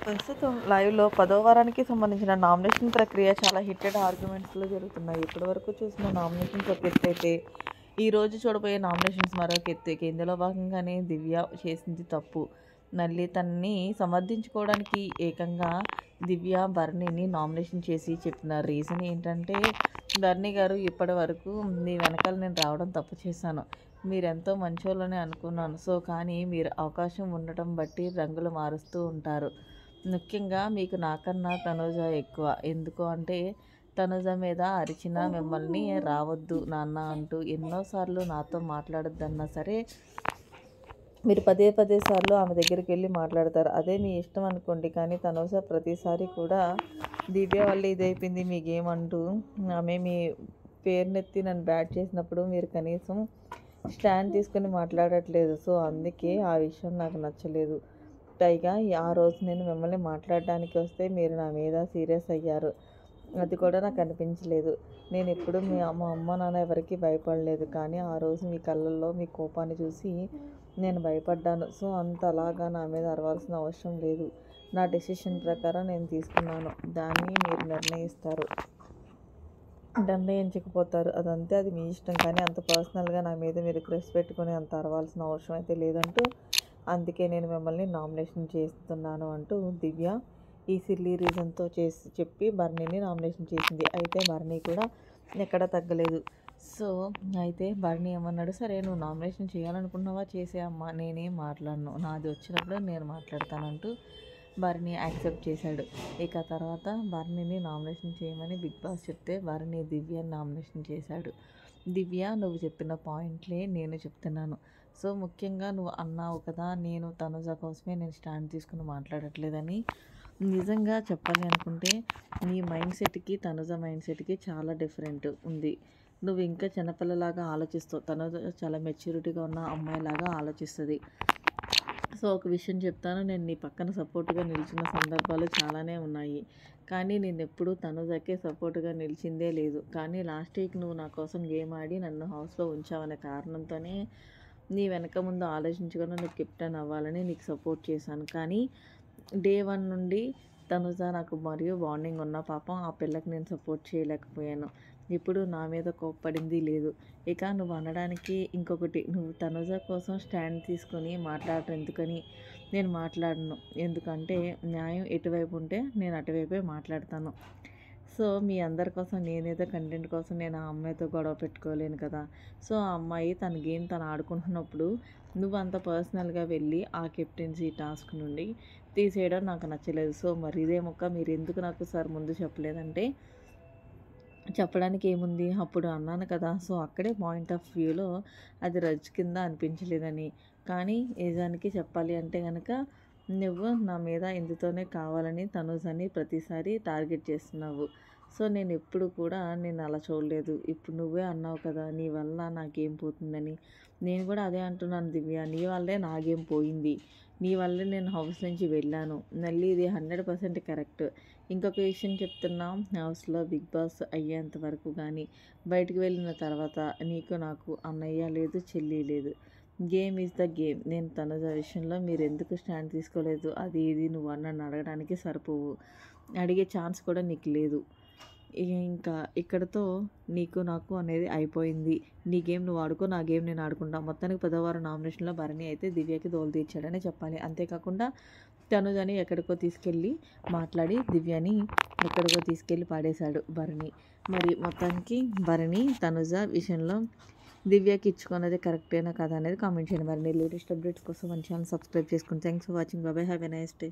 ప్రస్తుతం లైవ్‌లో 10వ వారానికి సంబంధించిన నామినేషన్ ప్రక్రియ చాలా హిట్టెడ్ ఆర్గ్యుమెంట్స్‌లో జరుగుతున్నాయి. ఇప్పటివరకు చూసిన నామినేషన్స్ ఒక ఎత్తైతే, ఈరోజు చూడబోయే నామినేషన్స్ మరొక ఎత్తు. ఇందులో భాగంగానే దివ్య చేసింది తప్పు. మళ్ళీ తనని సమర్థించుకోవడానికి ఏకంగా దివ్య భరణిని నామినేషన్ చేసి చెప్పిన రీజన్ ఏంటంటే, భరణి గారు ఇప్పటివరకు మీ వెనకాల నేను రావడం తప్పు చేశాను. మీరెంతో మంచోళ్ళని అనుకున్నాను. సో కానీ మీరు అవకాశం ఉండటం బట్టి రంగులు మారుస్తూ ఉంటారు. ముఖ్యంగా మీకు నాకన్నా తనుజ ఎక్కువ. ఎందుకు అంటే తనుజ మీద అరిచినా మిమ్మల్ని రావద్దు నాన్న అంటూ ఎన్నోసార్లు నాతో మాట్లాడొద్దన్నా సరే మీరు పదే పదే సార్లు ఆమె దగ్గరికి వెళ్ళి మాట్లాడతారు. అదే మీ ఇష్టం అనుకోండి. కానీ తనుజ ప్రతిసారి కూడా దివ్య వల్ల ఇదైపోయింది మీ గేమ్ అంటూ ఆమె మీ పేరునెత్తి నన్ను బ్యాట్ చేసినప్పుడు మీరు కనీసం స్టాండ్ తీసుకొని మాట్లాడట్లేదు. సో అందుకే ఆ విషయం నాకు నచ్చలేదు. పైగా ఆ రోజు నేను మిమ్మల్ని మాట్లాడడానికి వస్తే మీరు నా మీద సీరియస్ అయ్యారు. అది కూడా నాకు అనిపించలేదు. నేను ఎప్పుడు మా అమ్మ నాన్న ఎవరికి భయపడలేదు. కానీ ఆ రోజు మీ కళ్ళల్లో మీ కోపాన్ని చూసి నేను భయపడ్డాను. సో అంతలాగా నా మీద అరవాల్సిన అవసరం లేదు. నా డెసిషన్ ప్రకారం నేను తీసుకున్నాను. దాన్ని మీరు నిర్ణయించకపోతారు. అదంతే, అది మీ ఇష్టం. కానీ అంత పర్సనల్గా నా మీద మీరు క్రెస్ పెట్టుకుని అంత అరవాల్సిన అవసరం అయితే లేదంటూ, అందుకే నేను మిమ్మల్ని నామినేషన్ చేస్తున్నాను అంటూ దివ్య ఈ సిల్లీ రీజన్తో చెప్పి భరణిని నామినేషన్ చేసింది. అయితే భరణి కూడా ఎక్కడ తగ్గలేదు. సో అయితే భరణి ఏమన్నాడు, సరే నువ్వు నామినేషన్ చేయాలనుకున్నావా చేసే అమ్మ, నేనేం మాట్లాడను, నాది వచ్చినప్పుడు నేను మాట్లాడతానంటూ భరణి యాక్సెప్ట్ చేశాడు. ఇక తర్వాత భరణిని నామినేషన్ చేయమని బిగ్ బాస్ చెప్తే భరణి దివ్యని నామినేషన్ చేశాడు. దివ్య, నువ్వు చెప్పిన పాయింట్లే నేను చెప్తున్నాను. సో ముఖ్యంగా నువ్వు అన్నావు కదా, నేను తనుజ కోసమే నేను స్టాండ్ తీసుకుని మాట్లాడట్లేదని. నిజంగా చెప్పాలి అనుకుంటే నీ మైండ్ సెట్కి తనుజ మైండ్ సెట్కి చాలా డిఫరెంట్ ఉంది. నువ్వు ఇంకా చిన్నపిల్లలాగా ఆలోచిస్తావు. తనుజ చాలా మెచ్యూరిటీగా ఉన్న అమ్మాయిలాగా ఆలోచిస్తుంది. సో ఒక విషయం చెప్తాను, నేను నీ పక్కన సపోర్ట్గా నిలిచిన సందర్భాలు చాలానే ఉన్నాయి. కానీ నేను ఎప్పుడూ తనుజకే సపోర్ట్గా నిలిచిందే లేదు. కానీ లాస్ట్ వీక్ నువ్వు నా కోసం గేమ్ ఆడి నన్ను హౌస్లో ఉంచావనే కారణంతోనే నీ వెనక ముందు ఆలోచించుకొని నువ్వు కెప్టెన్ అవ్వాలని నీకు సపోర్ట్ చేశాను. కానీ డే 1 నుండి తనుజ నాకు మరియు బాండింగ్ ఉన్న పాపం ఆ పిల్లకి నేను సపోర్ట్ చేయలేకపోయాను. ఇప్పుడు నా మీద కోప్పడింది లేదు. ఇక నువ్వు అనడానికి ఇంకొకటి, నువ్వు తనుజ కోసం స్టాండ్ తీసుకొని మాట్లాడటం ఎందుకని నేను మాట్లాడను. ఎందుకంటే న్యాయం ఎటువైపు ఉంటే నేను అటువైపే మాట్లాడతాను. సో మీ అందరి కోసం నేనేదో కంటెంట్ కోసం నేను ఆ అమ్మాయితో గొడవ పెట్టుకోలేను కదా. సో ఆ అమ్మాయి తన గేమ్ తను ఆడుకుంటున్నప్పుడు నువ్వు అంత పర్సనల్గా వెళ్ళి ఆ కెప్టెన్సీ టాస్క్ నుండి తీసేయడం నాకు నచ్చలేదు. సో మరి ఇదే మొక్క మీరు ఎందుకు నాకు సార్ ముందు చెప్పలేదంటే, చెప్పడానికి ఏముంది, అప్పుడు అన్నాను కదా. సో అక్కడే పాయింట్ ఆఫ్ వ్యూలో అది రజ్ కింద అనిపించలేదని. కానీ నిజానికి చెప్పాలి అంటే కనుక నువ్వు నా మీద ఇందుతోనే కావాలని తనుజని ప్రతిసారి టార్గెట్ చేస్తున్నావు. సో నేను ఎప్పుడు కూడా నేను అలా చూడలేదు. ఇప్పుడు నువ్వే అన్నావు కదా నీ వల్ల నాకేం పోతుందని. నేను కూడా అదే అంటున్నాను దివ్య, నీ వల్లే నాకేం పోయింది, నీ వల్లే నేను హౌస్ నుంచి వెళ్ళాను. మళ్ళీ ఇది 100% కరెక్ట్. ఇంకొక విషయం చెప్తున్నా, హౌస్లో బిగ్ బాస్ అయ్యేంత వరకు కానీ బయటకు వెళ్ళిన తర్వాత నీకు నాకు అన్నయ్య లేదు, చెల్లి లేదు. Game is the game. నేను తనుజ విషయంలో మీరు ఎందుకు స్టాండ్ తీసుకోలేదు అది ఇది నువ్వు నన్ను అడగడానికి సరిపోవు. అడిగే ఛాన్స్ కూడా నీకు లేదు. ఇంకా ఇక్కడతో నీకు నాకు అనేది అయిపోయింది. నీ గేమ్ నువ్వు ఆడుకో, నా గేమ్ నేను ఆడుకుంటా. మొత్తానికి 10వ వారం నామినేషన్లో భరణి అయితే దివ్యకి దోలు తీర్చాడని చెప్పాలి. అంతేకాకుండా తనుజని ఎక్కడికో తీసుకెళ్ళి మాట్లాడి దివ్యని ఎక్కడికో తీసుకెళ్ళి పాడేశాడు భరణి. మరి మొత్తానికి భరణి తనుజ విషయంలో దివ్యకి ఇచ్చుకున్నది కరెక్టేనా కదా అనేది కామెంట్ చేయండి. మరి లేటెస్ట్ అప్డేట్స్ కోసం మన ఛానల్ సబ్స్క్రైబ్ చేసుకోండి. Thanks for watching. Bye, have a nice day.